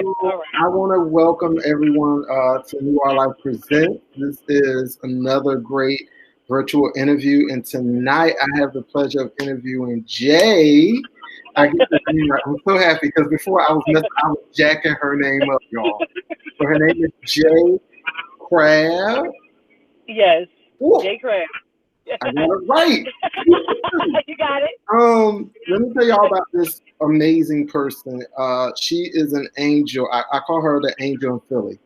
good. So All right. I want to welcome everyone to Noire Life Presents. This is another great virtual interview, and tonight I have the pleasure of interviewing Jay. I get the name right. I'm so happy because before I was jacking her name up, y'all. So her name is Jay Crabbe. Yes. Ooh, J. Crabbe. I got it right. You got it. Let me tell y'all about this amazing person. She is an angel. I call her the angel in Philly.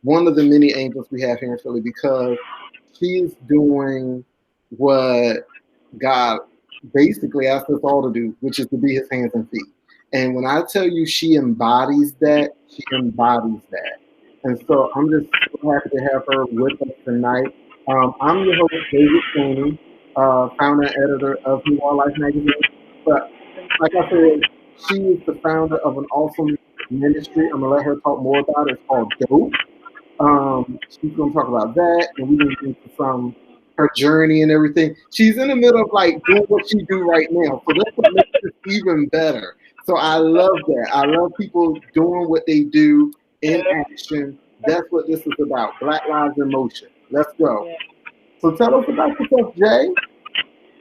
One of the many angels we have here in Philly because she's doing what God basically asked us all to do, which is to be his hands and feet. And when I tell you she embodies that, she embodies that. And so I'm just so happy to have her with us tonight. I'm your host, David Sweeney, founder and editor of New Our Life magazine. But like I said, she is the founder of an awesome ministry. I'm gonna let her talk more about it. It's called Dope. She's gonna talk about that, and we're gonna get into some her journey and everything. She's in the middle of like doing what she do right now, so that's what makes this even better. So I love that. I love people doing what they do in action. That's what this is about. Black Lives in Motion. Let's go. Yeah. So tell us about yourself, Jay.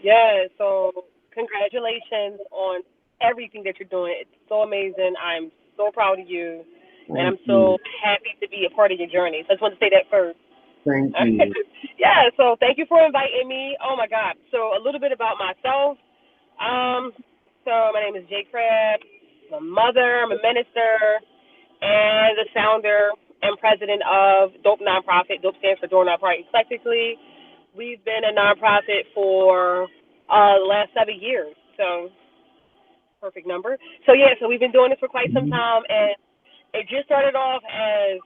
Yeah. So congratulations on everything that you're doing. It's so amazing. I'm so proud of you, and Thank I'm you. so happy to be a part of your journey. So I just want to say that first. Thank you. Yeah. So thank you for inviting me. Oh my God. So a little bit about myself. Um. So my name is Jay Crabbe. I'm a mother. I'm a minister. And the founder and president of Dope Nonprofit. Dope stands for Door Not Party. Eclectically, we've been a nonprofit for the last 7 years. So perfect number. So yeah, so we've been doing this for quite some Mhm. time, and it just started off as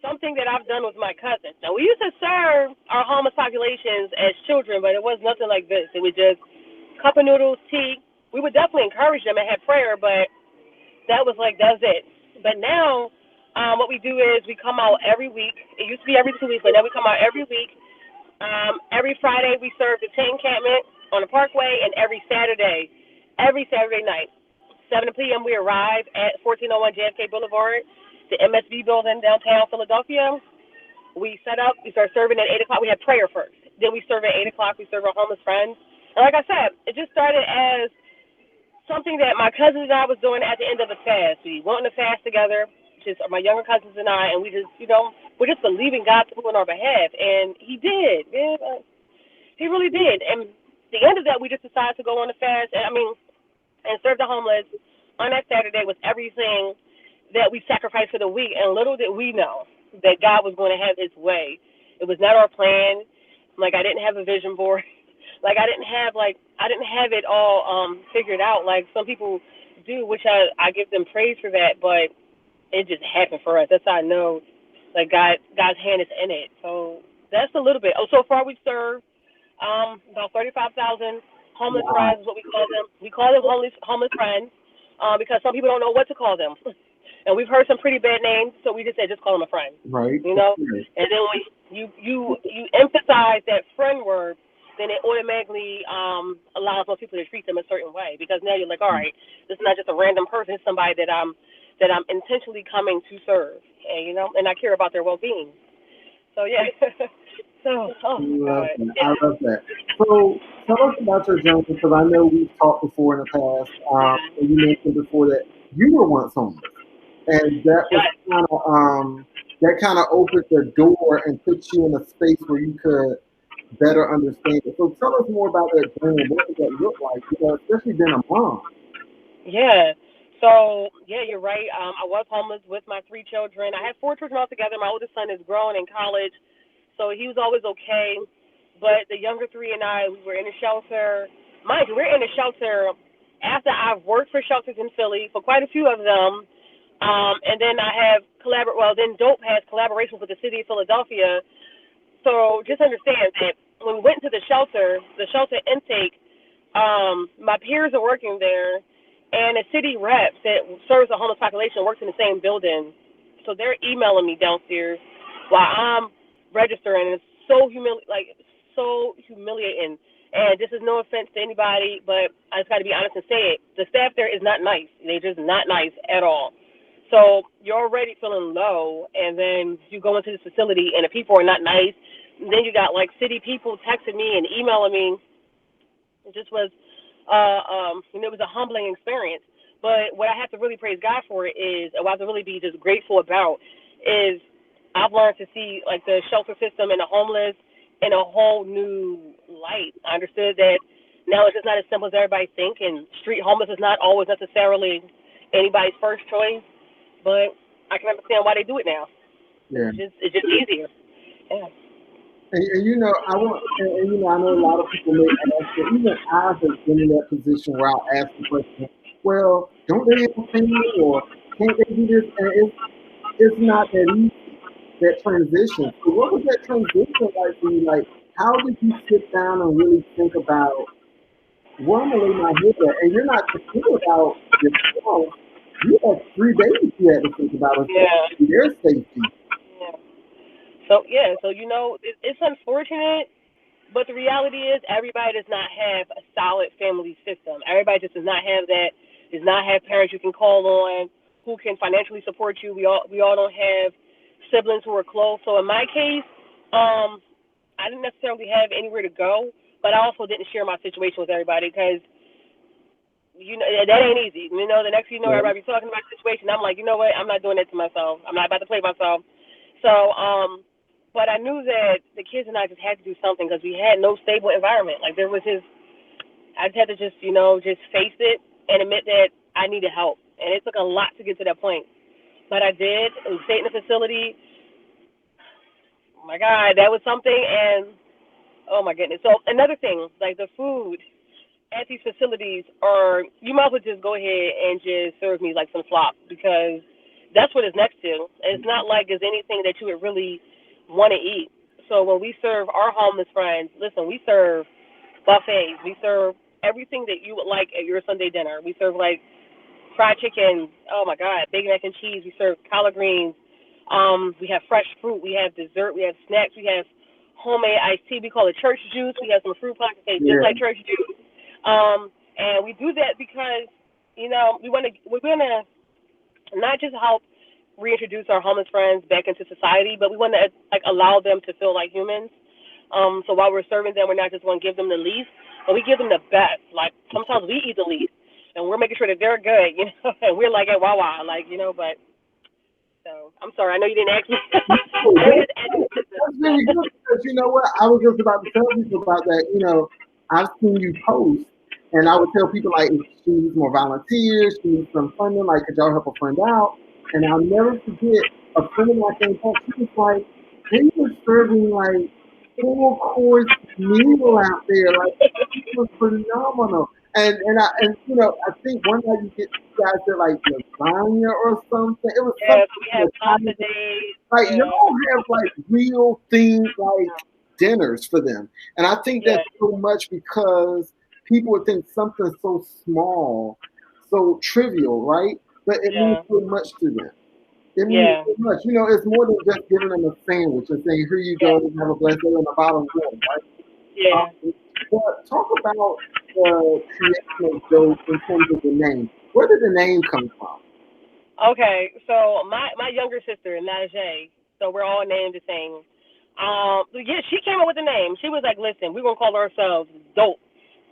something that I've done with my cousins. Now we used to serve our homeless populations as children, but it was nothing like this. It was just cup of noodles, tea. We would definitely encourage them and have prayer, but that was like that's it. But now, what we do is we come out every week. It used to be every 2 weeks, but now we come out every week. Every Friday we serve the tent encampment on the Parkway, and every Saturday night, 7 p.m. we arrive at 1401 JFK Boulevard, the MSB building downtown Philadelphia. We set up. We start serving at 8 o'clock. We have prayer first. Then we serve at 8 o'clock. We serve our homeless friends. And like I said, it just started as something that my cousins and I was doing at the end of the fast. We went on the fast together, just my younger cousins and I, and we just, we're just believing God to move on our behalf, and He did. Man, He really did. And at the end of that, we just decided to go on the fast, and serve the homeless on that Saturday with everything that we sacrificed for the week. And little did we know that God was going to have His way. It was not our plan. Like I didn't have a vision board. Like I didn't have it all figured out like some people do, which I give them praise for that, but it just happened for us. That's how I know like God's hand is in it. So that's a little bit. Oh, so far we've served about 35,000 homeless Wow. friends is what we call them. We call them homeless friends because some people don't know what to call them. And we've heard some pretty bad names, so we just said just call them a friend, Right. you know. And then when you emphasize that friend word, then it automatically allows most people to treat them a certain way because now you're like, all right, this is not just a random person, it's somebody that I'm intentionally coming to serve, and and I care about their well-being. So yeah, so I oh my love God, that. I love that. So tell us about your journey because I know we've talked before in the past, and you mentioned before that you were once homeless, and that kind of opened the door and put you in a space where you could better understand it. So tell us more about that journey. What did that look like? Especially being a mom. yeah. So yeah, you're right. I was homeless with my three children. I have four children altogether. My oldest son is grown in college, so he was always okay. But the younger three and I, we were in a shelter. Mind you, we're in a shelter after I've worked for shelters in Philly for quite a few of them. And then I have then Dope has collaborations with the city of Philadelphia. So just understand that when we went to the shelter intake, my peers are working there, and a city rep that serves the homeless population works in the same building. So they're emailing me downstairs while I'm registering, and it's so humiliating. And this is no offense to anybody, but I just got to be honest and say it. The staff there is not nice. They're just not nice at all. So you're already feeling low, and then you go into this facility, and the people are not nice. And then you got like city people texting me and emailing me. It just was, it was a humbling experience. But what I have to really praise God for is, and what I have to really be just grateful about, is I've learned to see like the shelter system and the homeless in a whole new light. I understood that now it's just not as simple as everybody think, and street homeless is not always necessarily anybody's first choice. But I can understand why they do it now. Yeah. It's just easier. Yeah. And you know, I want, and, you know, I know a lot of people may ask, but even I have been in that position where I'll ask the question, well, don't they have a family or can't they do this? And it's not that easy, that transition. So what was that transition like for you? Like, how did you sit down and really think about where I'm gonna lay my head at? And you're not just thinking about yourself. You have three babies you had to think about, Yeah. especially their safety. Yeah. So it's unfortunate, but the reality is everybody does not have a solid family system. Everybody just does not have that. Does not have parents you can call on who can financially support you. We all don't have siblings who are close. So in my case, I didn't necessarily have anywhere to go, but I also didn't share my situation with everybody because that ain't easy. The next thing you know, Yeah. everybody be talking about the situation. I'm like, you know what? I'm not doing that to myself. I'm not about to play myself. So, but I knew that the kids and I just had to do something because we had no stable environment. Like there was just, I just had to just face it and admit that I needed help. And it took a lot to get to that point. But I did. We stayed in the facility. Oh my God, that was something. And oh my goodness. So another thing, like the food at these facilities are, you might as well just go ahead and just serve me like some slop because that's what it's next to. It's not like there's anything that you would really want to eat. So when we serve our homeless friends, listen, we serve buffets. We serve everything that you would like at your Sunday dinner. We serve like fried chicken. Oh my God, bacon, mac and cheese. We serve collard greens. We have fresh fruit. We have dessert. We have snacks. We have homemade iced tea. We call it church juice. We have some fruit punch. It tastes just Yeah. like church juice. And we do that because we want to not just help reintroduce our homeless friends back into society, but we want to like allow them to feel like humans. So while we're serving them, we're not just going to give them the least, but we give them the best. Like sometimes we eat the least, and we're making sure that they're good, and we're like at Wawa, but. So I'm sorry, I know you didn't ask me. Oh, I was just asking you that's really good because you know what? I was just about to tell people about that. You know, I've seen you post, and I would tell people like, if she needs more volunteers, she needs some funding, like, could y'all help a friend out? And I'll never forget a friend of mine came home. She was like, they were serving like full course meal out there. Like it was phenomenal. And you know, I think one night you get you guys did like lasagna or something. It was Yeah, something so we have pasta Italian. days. Like Yeah, y'all have like real themed like dinners for them. And I think yeah, that's so much because people would think something so small, so trivial, right? But it means yeah, so much to them. It means yeah, so much. You know, it's more than just giving them a sandwich and saying, here you yeah, go, have a blessed day and a bottle of water, right? yeah. But talk about the creation of Joe in terms of the name. Where did the name come from? Okay, so my younger sister, Najee, so we're all named the same. So yeah, she came up with the name. She was like, "Listen, we're gonna call ourselves Dope."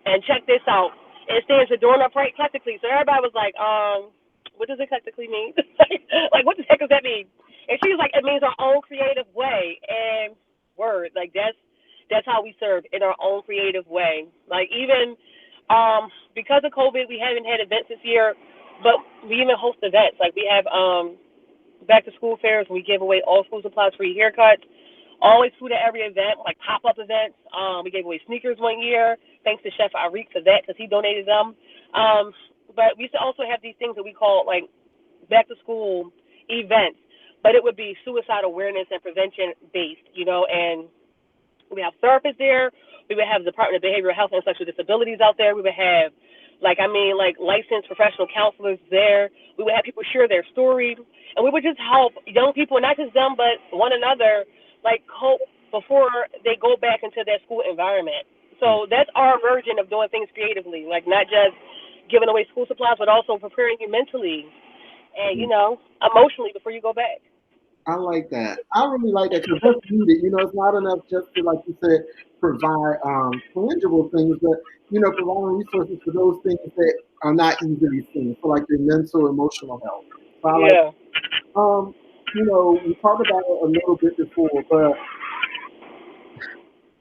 And check this out. It stands for doing upright eclectically. So everybody was like, what does eclectically mean? Like, what the heck does that mean? And she was like, it means our own creative way. And word, like that's how we serve in our own creative way. Like even because of COVID, we haven't had events this year, but we even host events. Like we have back to school fairs. We give away all school supplies, free haircuts. Always food at every event, like pop up events. We gave away sneakers one year, thanks to Chef Arik for that because he donated them. But we used to also have these things that we call like back to school events, but it would be suicide awareness and prevention based. And we have therapists there. We would have the Department of Behavioral Health and Sexual Disabilities out there. We would have, like licensed professional counselors there. We would have people share their stories, and we would just help young people, not just them, but one another, like cope before they go back into their school environment. So that's our version of doing things creatively, like not just giving away school supplies, but also preparing you mentally and emotionally before you go back. I like that. I really like that because that's needed. It's not enough just to, like you said, provide tangible things, but providing resources for those things that are not easily seen, for like your mental, emotional health. So I like. Yeah. We talked about it a little bit before, but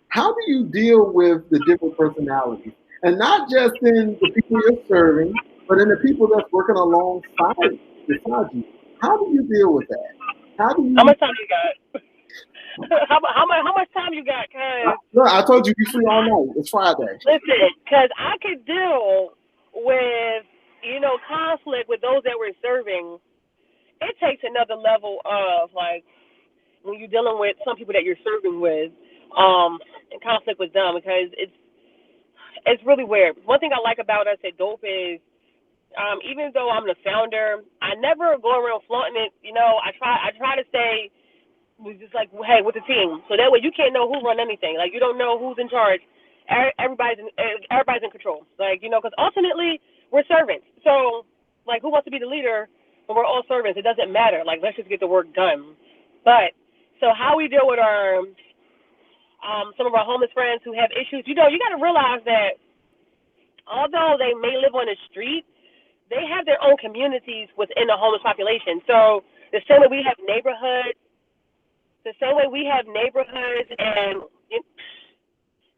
how do you deal with the different personalities, and not just in the people you're serving, but in the people that's working alongside beside you? How do you deal with that? How do How you much time you got? how much time you got? Cause No, I told you be free all night. It's Friday. listen, cause I could deal with conflict with those that we're serving. It takes another level of like when you're dealing with some people that you're serving with, in conflict with them because it's really weird. One thing I like about us at Dope is even though I'm the founder, I never go around flaunting it. I try to stay was just like, hey, with the team, so that way you can't know who run anything. Like you don't know who's in charge. Everybody's in control. Like because ultimately we're servants. So like, who wants to be the leader when we're all servants? It doesn't matter. Like let's just get the work done. But so how we deal with our some of our homeless friends who have issues, you got to realize that although they may live on the street, they have their own communities within the homeless population. So the same way we have neighborhoods, and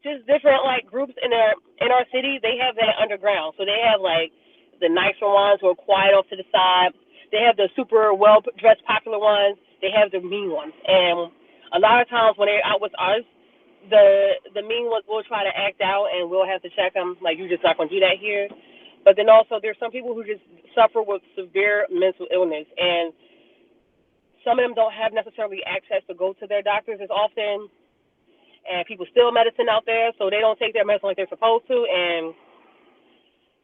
just different like groups in our city, they have that underground. So they have like the nicer ones who are quiet off to the side. They have the super well dressed popular ones. They have the mean ones. And a lot of times when they're out with us, the mean ones will try to act out, and we'll have to check them. Like you're just not gonna do that here. But then also there's some people who just suffer with severe mental illness, and some of them don't have necessarily access to go to their doctors as often, and people steal medicine out there, so they don't take their medicine like they're supposed to. And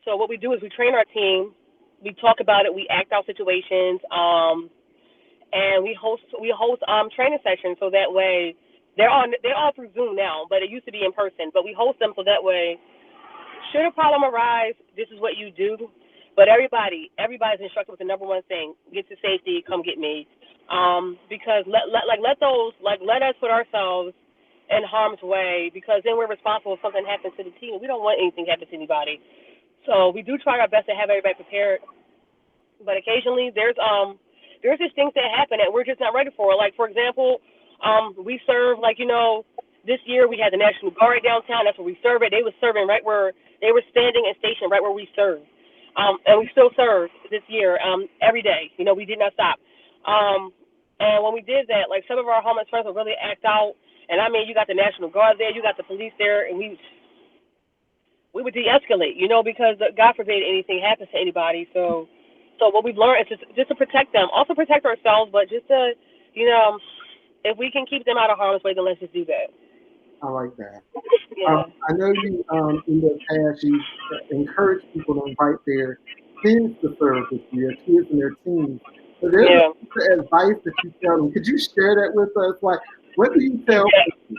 so what we do is we train our team, we talk about it, we act out situations, and we host training sessions so that way they're all through Zoom now, but it used to be in person. But we host them so that way, should a problem arise, this is what you do. But everybody's instructed with the number one thing: get to safety, come get me. Because let us put ourselves in harm's way, because then we're responsible if something happens to the team. We don't want anything to happen to anybody. So we do try our best to have everybody prepared. But occasionally there's just things that happen that we're just not ready for. Like for example, we serve this year we had the National Guard downtown. That's where we serve it. They were serving right where they were standing and stationed right where we serve. And we still serve this year every day. We did not stop. And when we did that, like some of our homeless friends would really act out. And I mean, you got the National Guard there, you got the police there, and we would de-escalate, because God forbid anything happens to anybody. So what we've learned is just to protect them, also protect ourselves, but just to, if we can keep them out of harm's way, then let's just do that. I like that. Yeah. I know you in the past you encourage people to invite their kids to serve with you, their kids and their teens. So there's a Yeah. piece of advice that you tell them. Could you share that with us? Like, what do you tell Yeah. people?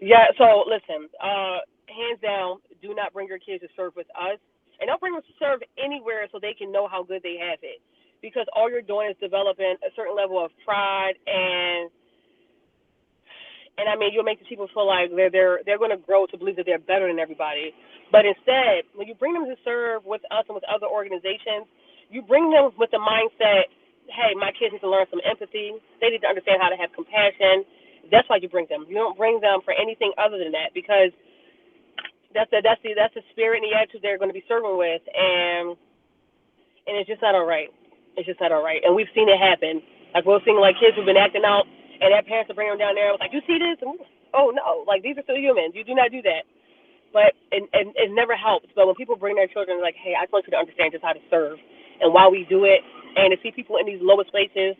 Yeah. So listen, hands down, do not bring your kids to serve with us, and don't bring them to serve anywhere so they can know how good they have it. Because all you're doing is developing a certain level of pride, and I mean, you'll make the people feel like they're going to grow to believe that they're better than everybody. But instead, when you bring them to serve with us and with other organizations, you bring them with the mindset, hey, my kids need to learn some empathy. They need to understand how to have compassion. That's why you bring them. You don't bring them for anything other than that, because that's the spirit and the attitude they're going to be serving with, and it's just not all right. It's just not all right, and we've seen it happen. Like we're seeing like kids who've been acting out, and their parents will bring them down there. Like, you see this? And, oh no! Like these are still humans. You do not do that. But and it never helps. But when people bring their children, like, hey, I just want you to understand just how to serve and why we do it, and to see people in these lowest places,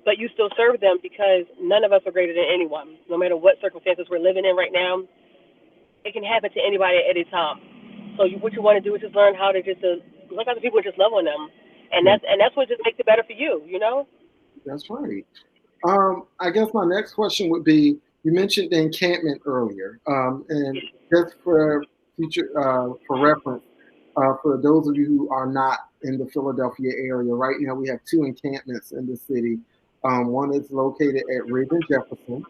but you still serve them, because none of us are greater than anyone, no matter what circumstances we're living in right now. It can happen to anybody at any time. So what you want to do is just learn how to just look at the people and just love on them, and that's what just makes it better for you. That's right. I guess my next question would be: you mentioned the encampment earlier, and just for future for reference, for those of you who are not in the Philadelphia area. Right now, we have two encampments in the city. One is located at Ridge and Jefferson,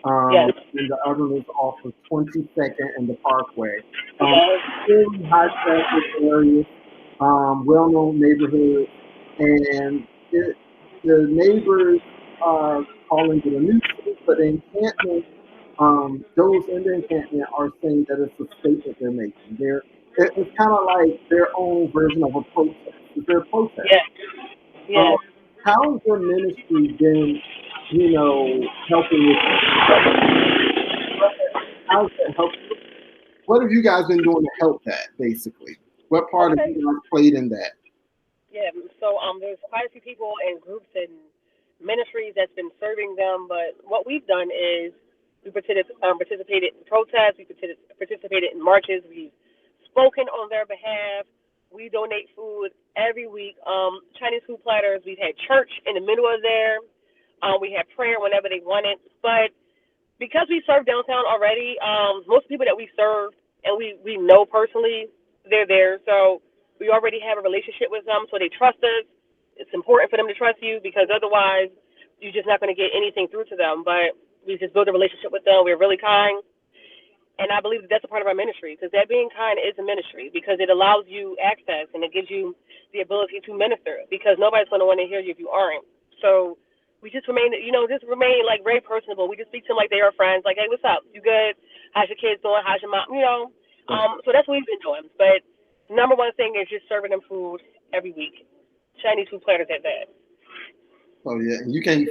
Yes. and the other one is off of 22nd and the Parkway. Um, Yes. Very high traffic areas, well-known neighborhoods, and the neighbors are calling it a nuisance, but the encampment, those in the encampment are saying that it's a statement they're making. It's kind of like their own version of a protest. It's their protest. Yes. Um, Yes. how has your ministry been, helping with that? How's that help? What have you guys been doing to help that, basically? What part have you Okay. guys played in that? Yeah. So there's quite a few people and groups and ministries that's been serving them, but what we've done is participated in protests, we participated in marches, we've spoken on their behalf. We donate food every week. Chinese food platters. We've had church in the middle of there. We had prayer whenever they wanted. But because we serve downtown already, most people that we serve and we know personally, they're there. So we already have a relationship with them, so they trust us. It's important for them to trust you because otherwise, you're just not going to get anything through to them. But we just build a relationship with them. We're really kind, and I believe that that's a part of our ministry because that being kind is a ministry because it allows you access and it gives you the ability to minister because nobody's going to want to hear you if you aren't. So we just remain like very personable. We just speak to them like they are friends. Like, hey, what's up? You good? How's your kids doing? How's your mom? That's, So that's what we've been doing. But number one thing is just serving them food every week. Chinese food platters at that. oh yeah, you can't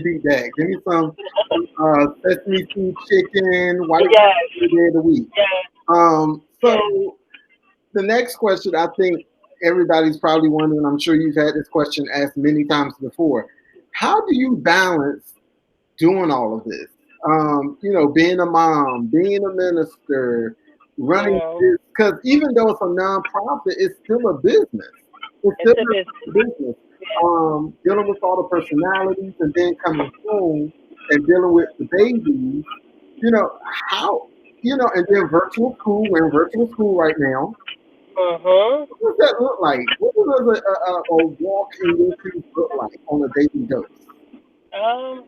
beat that. Give me some sesame seed chicken, white rice Yes, every day of the week. yes, yes. So the next question, I think everybody's probably wondering. I'm sure you've had this question asked many times before. How do you balance doing all of this? Being a mom, being a minister, running Mm. this, because even though it's a nonprofit, it's still a business. It's It's still a a business. business. Yeah. Dealing with all the personalities and then coming home and dealing with the babies, you know, how, and then virtual school, we're in virtual school right now. Mhm. What does that look like? What does a walk in your shoes look like on a daily dose? Um,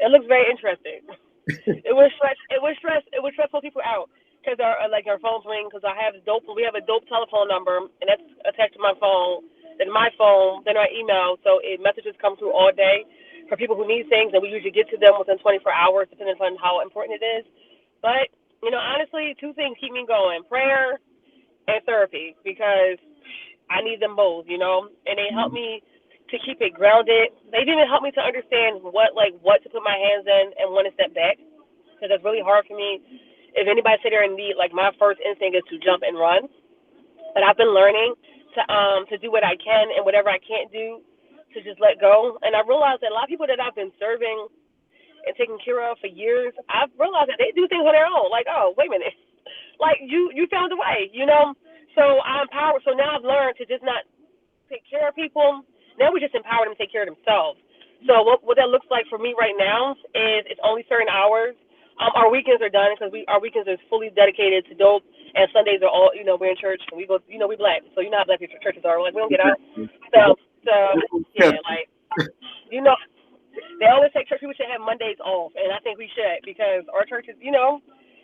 it looks very interesting. It would stress people out because our phones ring because we have a dope telephone number and that's attached to my phone. Then my phone, then our email. So messages come through all day for people who need things, and we usually get to them within 24 hours, depending on how important it is. But honestly, two things keep me going: prayer and therapy, because I need them both. And they help me to keep it grounded. They even help me to understand what to put my hands in and when to step back because it's really hard for me. If anybody sit there and need, like, my first instinct is to jump and run, but I've been learning to do what I can and whatever I can't do to just let go. And I realized that a lot of people that I've been serving and taking care of for years, I've realized that they do things on their own. Like, oh, wait a minute, like you found a way. So I'm empowered. So now I've learned to just not take care of people. Now we just empower them to take care of themselves. So what that looks like for me right now is it's only certain hours. Our weekends are done because our weekends are fully dedicated to dope, and Sundays are all we're in church and we go we black, so you know how black churches are, like we don't get out. So Yeah. yeah, like you know they always say church people should have Mondays off, and I think we should because our churches,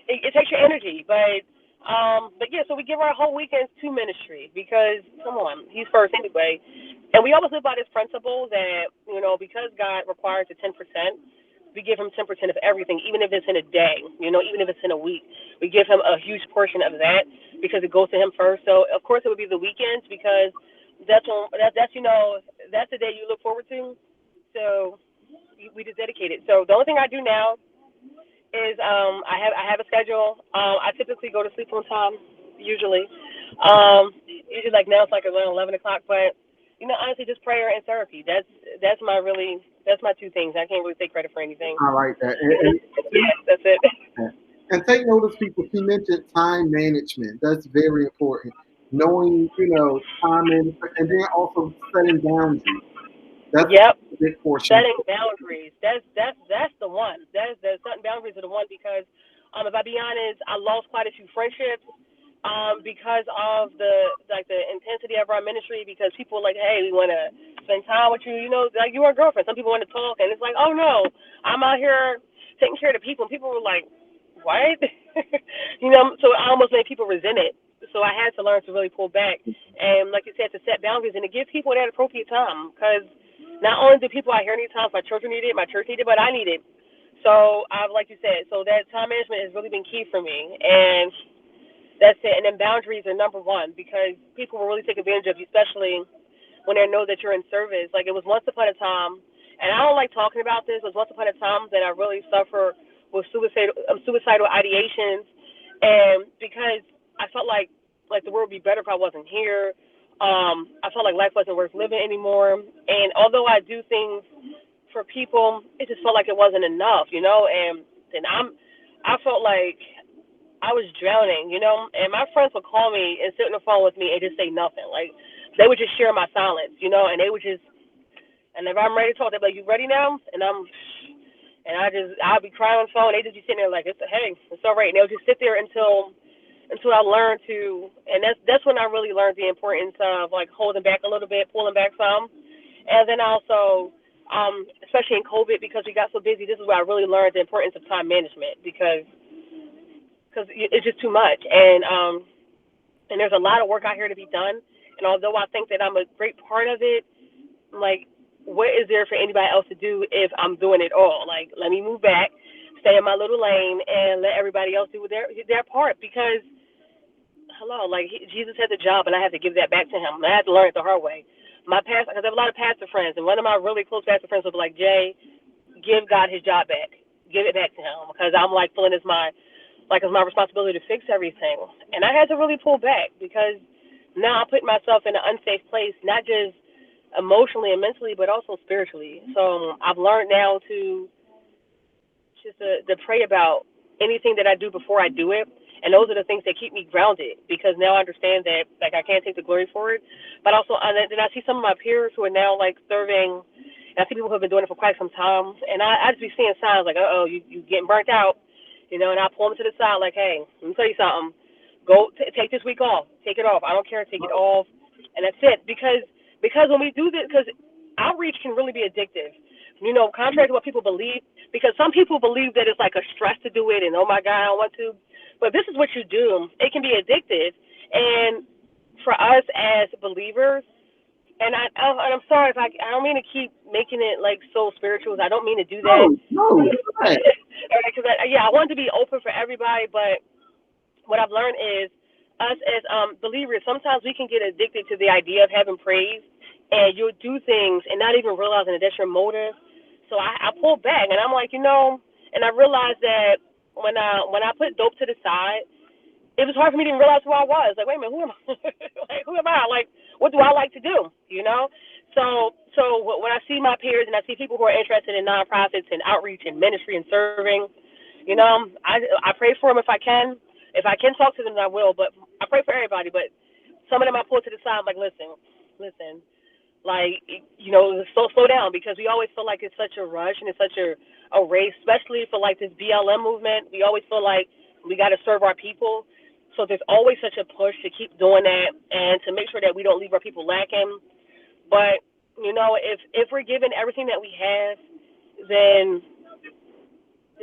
it takes your energy. But yeah, so we give our whole weekends to ministry because come on, he's first anyway. And we always live by this principle that because God requires the 10%, we give him 10% of everything, even if it's in a day, even if it's in a week. We give him a huge portion of that because it goes to him first. So of course it would be the weekends because that's the day you look forward to. So we just dedicate it. So the only thing I do now is I have a schedule. I typically go to sleep on time, usually. Usually like now it's like around 11 o'clock, but honestly, just prayer and therapy. That's my two things. I can't really take credit for anything. I like that. Yeah, that's it. And take notice, people. She mentioned time management. That's very important. Knowing, time management, and then also setting boundaries. That's Yep. a big portion. Setting boundaries. That's the one. That's the setting boundaries are the one because if I be honest, I lost quite a few friendships because of the intensity of our ministry, because people are like, hey, we want to spend time with you, like you are a girlfriend. Some people want to talk, and it's like, oh no, I'm out here taking care of the people, and people were like, what? So I almost made people resent it. So I had to learn to really pull back, and like you said, to set boundaries and to give people that appropriate time, because not only do people out here need time, my children need it, my church need it, but I need it. So I've, like you said, so that time management has really been key for me, and that's it. And then boundaries are number one, because people will really take advantage of you, especially when they know that you're in service. Like, it was once upon a time, and I don't like talking about this. It was once upon a time that I really suffered with suicidal ideations, and because I felt like the world would be better if I wasn't here. I felt like life wasn't worth living anymore. And although I do things for people, it just felt like it wasn't enough. And I felt like I was drowning. And my friends would call me and sit on the phone with me and just say nothing. Like, they would just share my silence, and they would just, and if I'm ready to talk, they'd be like, you ready now? I'll be crying on the phone. They just be sitting there like, hey, it's all right. And they'll just sit there until I learn to, and that's when I really learned the importance of like holding back a little bit, pulling back some. And then also, especially in COVID, because we got so busy, this is where I really learned the importance of time management, because it's just too much. And there's a lot of work out here to be done. And although I think that I'm a great part of it, like, what is there for anybody else to do if I'm doing it all? Like, let me move back, stay in my little lane, and let everybody else do their part. Because, hello, like, Jesus had the job, and I had to give that back to him. And I had to learn it the hard way. Because I have a lot of pastor friends, and one of my really close pastor friends was like, Jay, give God his job back. Give it back to him. Because I'm like feeling it's my responsibility to fix everything. And I had to really pull back, because now I'm putting myself in an unsafe place, not just emotionally and mentally, but also spiritually. So I've learned now to just to pray about anything that I do before I do it. And those are the things that keep me grounded, because now I understand that, like, I can't take the glory for it. But also, then I see some of my peers who are now, like, serving, and I see people who have been doing it for quite some time. And I just be seeing signs like, uh-oh, you getting burnt out, and I pull them to the side like, hey, let me tell you something. Go take this week off. Take it off. I don't care. Take it off. And that's it. Because when we do this, because outreach can really be addictive. Contrary to what people believe, because some people believe that it's like a stress to do it, and oh my God, I don't want to. But this is what you do. It can be addictive. And for us as believers, and I'm sorry if I don't mean to keep making it like so spiritual. I don't mean to do that. No, right. Because I want to be open for everybody, but what I've learned is us as believers, sometimes we can get addicted to the idea of having praise, and you'll do things and not even realizing that that's your motive. So I pull back, and I'm like, and I realized that when I put dope to the side, it was hard for me to even realize who I was. Like, wait a minute, who am I? Like, who am I? Like, what do I like to do? So when I see my peers and I see people who are interested in nonprofits and outreach and ministry and serving, I pray for them if I can. If I can talk to them, I will. But I pray for everybody. But some of them I pull to the side. I'm like, listen, like, slow down, because we always feel like it's such a rush and it's such a race, especially for like this BLM movement. We always feel like we got to serve our people. So there's always such a push to keep doing that and to make sure that we don't leave our people lacking. But if we're given everything that we have, then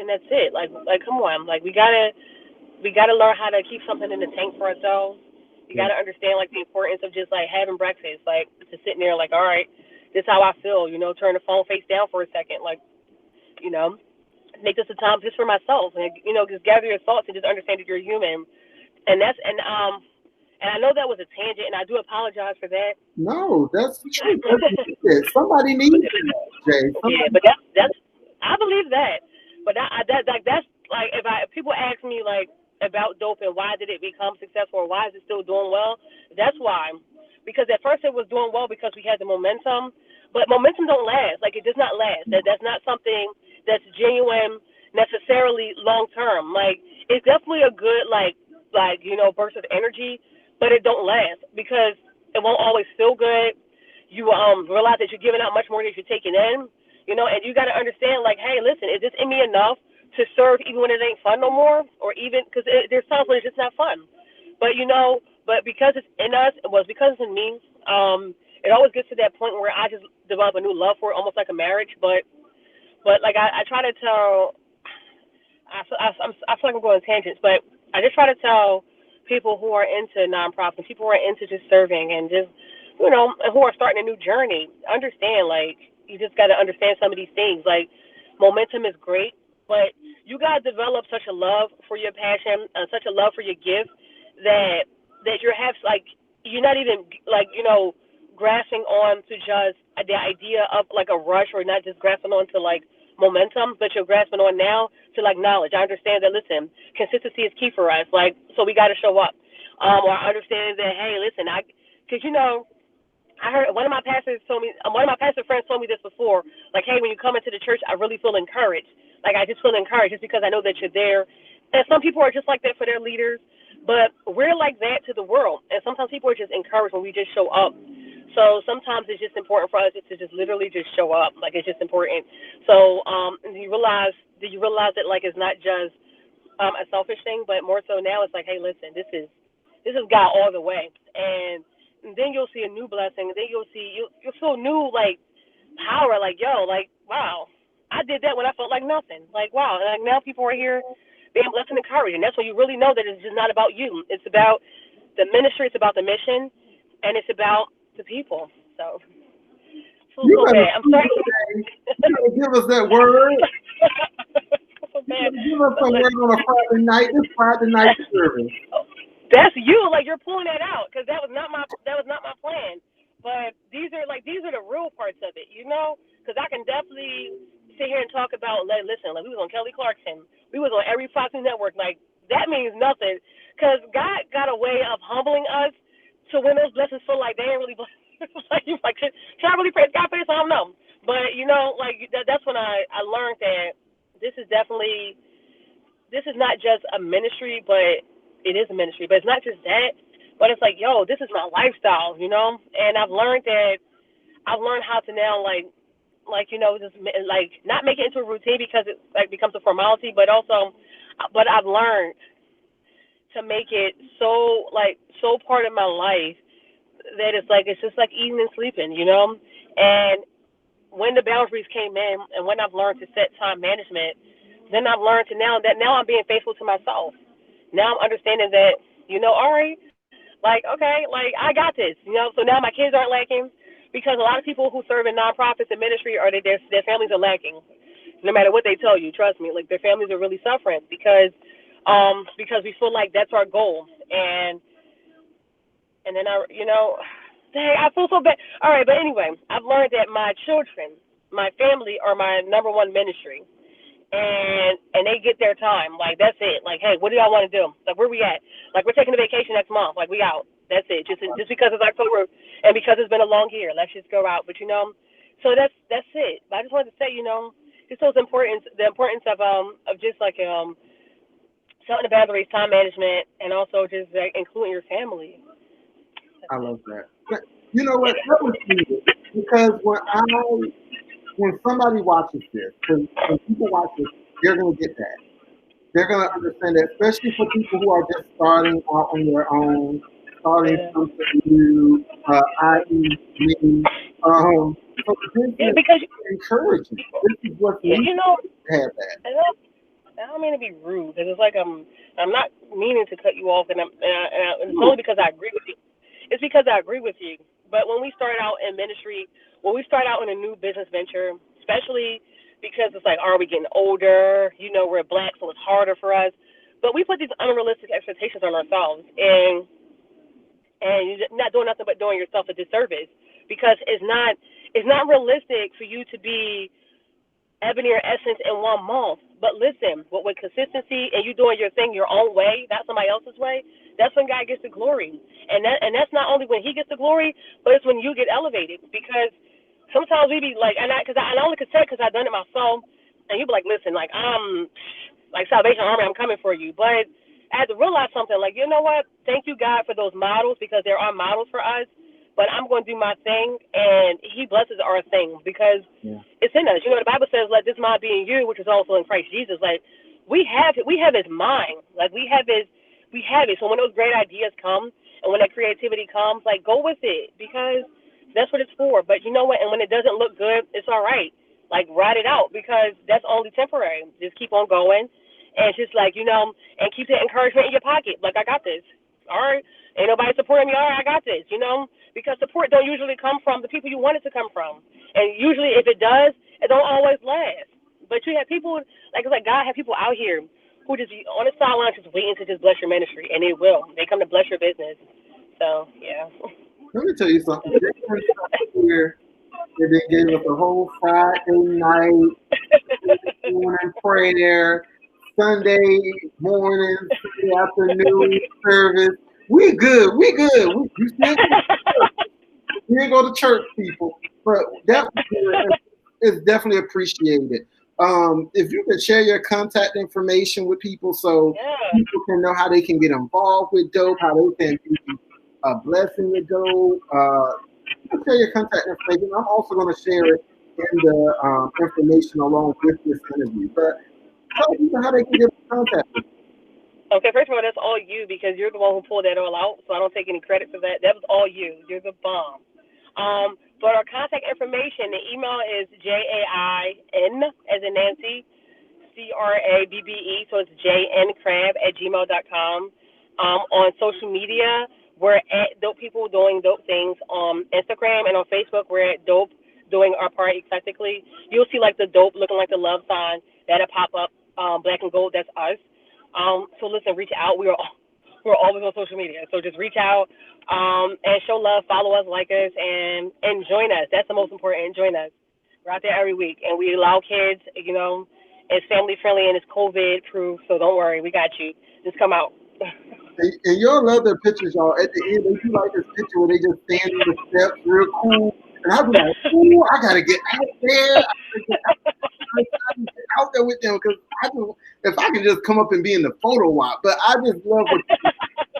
that's it. Like come on, like we gotta learn how to keep something in the tank for ourselves. You gotta understand like the importance of just like having breakfast, like just sitting there, like, all right, this is how I feel. Turn the phone face down for a second, like, make this a time just for myself, and just gather your thoughts and just understand that you're human. And I know that was a tangent, and I do apologize for that. No, that's true. Somebody needs that, Jay. Yeah, but that's I believe that. But that's like, if people ask me like about dope and why did it become successful or why is it still doing well, that's why. Because at first it was doing well because we had the momentum, but momentum don't last. Like, it does not last. That's not something that's genuine necessarily long term. Like, it's definitely a good burst of energy, but it don't last because it won't always feel good. You realize that you're giving out much more than you're taking in, and you got to understand, like, hey, listen, is this in me enough to serve even when it ain't fun no more, or even because there's times when it's just not fun. But but because it's in us, because it's in me. It always gets to that point where I just develop a new love for it, almost like a marriage. But like I try to tell, I feel like I'm going on tangents, but I just try to tell people who are into nonprofits, people who are into just serving and just who are starting a new journey. Understand, like you just got to understand some of these things. Like momentum is great, but you got to develop such a love for your passion, such a love for your gift that you're like you're not even like grasping on to just the idea of like a rush, or not just grasping on to like momentum, but you're grasping on now to like knowledge. I understand that. Listen, consistency is key for us. Like, so we got to show up. Or I understand that. Hey, listen, because I heard one of my pastor friends told me this before. Like, hey, when you come into the church, I really feel encouraged. Like, I just feel encouraged just because I know that you're there. And some people are just like that for their leaders, but we're like that to the world. And sometimes people are just encouraged when we just show up. So sometimes it's just important for us just to just literally just show up. Like, it's just important. So do you realize that like it's not just a selfish thing, but more so now it's like, hey, listen, this is God all the way, and then you'll see a new blessing. And then you'll feel new like power. Like, yo, like, wow, I did that when I felt like nothing. Like, wow, and like now people are here being blessed and encouraged, and that's when you really know that it's just not about you. It's about the ministry. It's about the mission, and it's about the people. So. You So better bad. I'm sorry. give us that word. So bad. Give us some word on a Friday night. This Friday night service. That's you. Like, you're pulling that out because that was not my plan. But these are the real parts of it, Because I can definitely sit here and talk about. Like, listen, like we was on Kelly Clarkson, we was on every Fox News network. Like, that means nothing because God got a way of humbling us to when those blessings feel like they ain't really blessed. like should I really praise God for this? I don't know. But like that's when I learned that this is definitely this is not just a ministry, but it is a ministry. But it's not just that. But it's like, yo, this is my lifestyle, And I've learned how to now just like not make it into a routine because it like becomes a formality, but I've learned to make it so part of my life that it's just like eating and sleeping, And when the boundaries came in, and when I've learned to set time management, then I've learned to now I'm being faithful to myself. Now I'm understanding that, all right, like, okay, like I got this, So now my kids aren't lacking because a lot of people who serve in nonprofits and ministry their families are lacking, no matter what they tell you. Trust me, like their families are really suffering because we feel like that's our goal, and then dang, I feel so bad. All right, but anyway, I've learned that my children, my family, are my number one ministry, and they get their time. Like, that's it. Like, hey, what do y'all want to do? Like, where we at? Like, we're taking a vacation next month. Like, we out. That's it. Just because it's October and because it's been a long year, let's just go out. But so that's it. But I just wanted to say, just the importance of just like setting the boundaries, time management, and also just like including your family. I love that. But you know what? That was needed because when somebody watches this, when people watch this, they're gonna get that. They're gonna understand that, especially for people who are just starting out on their own, starting Yeah. something new, i.e., me. So this Yeah, is because encouraging. This is what's needed to have that. I don't mean to be rude, because it's like I'm not meaning to cut you off, and it's only because I agree with you. It's because I agree with you. But when we start out in ministry, when we start out in a new business venture, especially because it's like, are we getting older? We're black, so it's harder for us. But we put these unrealistic expectations on ourselves, and you're not doing nothing but doing yourself a disservice because it's not realistic for you to be ebony or essence in 1 month. But listen, with consistency and you doing your thing your own way, not somebody else's way, that's when God gets the glory. And that's not only when He gets the glory, but it's when you get elevated. Because sometimes we be like, I only can say it because I've done it myself. And you be like, listen, like I'm like Salvation Army, I'm coming for you. But I had to realize something. Like, you know what? Thank you, God, for those models because there are models for us. But I'm going to do my thing, and He blesses our thing because it's in us. The Bible says, "Let this mind be in you, which is also in Christ Jesus." Like we have His mind. Like we have we have it. So when those great ideas come and when that creativity comes, like go with it because that's what it's for. But you know what? And when it doesn't look good, it's all right. Like ride it out because that's only temporary. Just keep on going, and just like and keep that encouragement in your pocket. Like I got this. All right, ain't nobody supporting me. All right, I got this. Because support don't usually come from the people you want it to come from, and usually if it does, it don't always last. But you have people like it's like God have people out here who just on the sidelines just waiting to just bless your ministry, and they will. They come to bless your business. So yeah. Let me tell you something. They done come here and they gave us a whole Friday night morning prayer, Sunday morning, Sunday afternoon service. We good. We good. You still we didn't go to church, people, but that is definitely appreciated. If you could share your contact information with people so Yeah. people can know how they can get involved with dope, how they can be a blessing with dope. Share your contact information. I'm also going to share it in the information along with this interview. But tell people how they can get in contact with Okay, first of all, that's all you because you're the one who pulled that all out, so I don't take any credit for that. That was all you. You're the bomb. But our contact information, the email is JAIN as in Nancy, CRABBE, so it's jncrab@gmail.com. On social media, we're at Dope People Doing Dope Things on Instagram, and on Facebook, we're at Dope Doing Our Part Eclectically. You'll see like the dope looking like the love sign that'll pop up, black and gold. That's us. So listen, reach out. We're always on social media, so just reach out and show love, follow us, like us, and join us. That's the most important. Join us. We're out there every week, and we allow kids. It's family friendly and it's COVID proof, so don't worry, we got you. Just come out. and y'all love their pictures, y'all. At the end, they do like this picture where they just stand on the steps real cool. And I'll be like, ooh, I got to get out there. I gotta get out there with them because if I can just come up and be in the photo op. But I just love what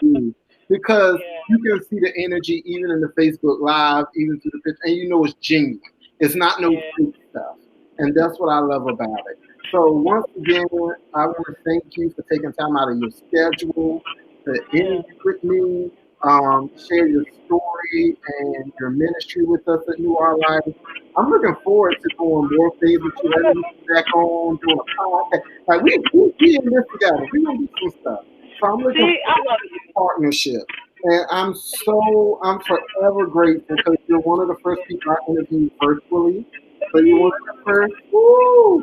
you do because Yeah. you can see the energy even in the Facebook Live, even through the picture, and you know it's genuine. It's not no fake stuff. And that's what I love about it. So once again, I want to thank you for taking time out of your schedule to Yeah. interview with me, share your story and your ministry with us at New Our Life. I'm looking forward to doing more things with you. Letting you back on doing a podcast. Like we in this together. We gonna do some stuff. So I'm looking See, I forward love to you. this partnership. And I'm forever grateful because you're one of the first people I interviewed virtually. So you're one of the first. Woo! Um,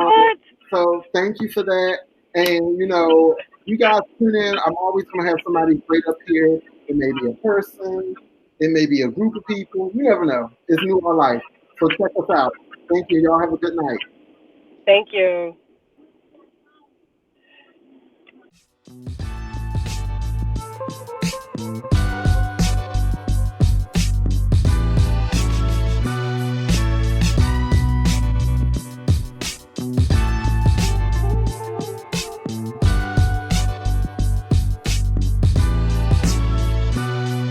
What? so thank you for that. And you guys tune in. I'm always gonna have somebody great up here. It may be a person, it may be a group of people. You never know. It's New Our Life. So check us out. Thank you. Y'all have a good night. Thank you.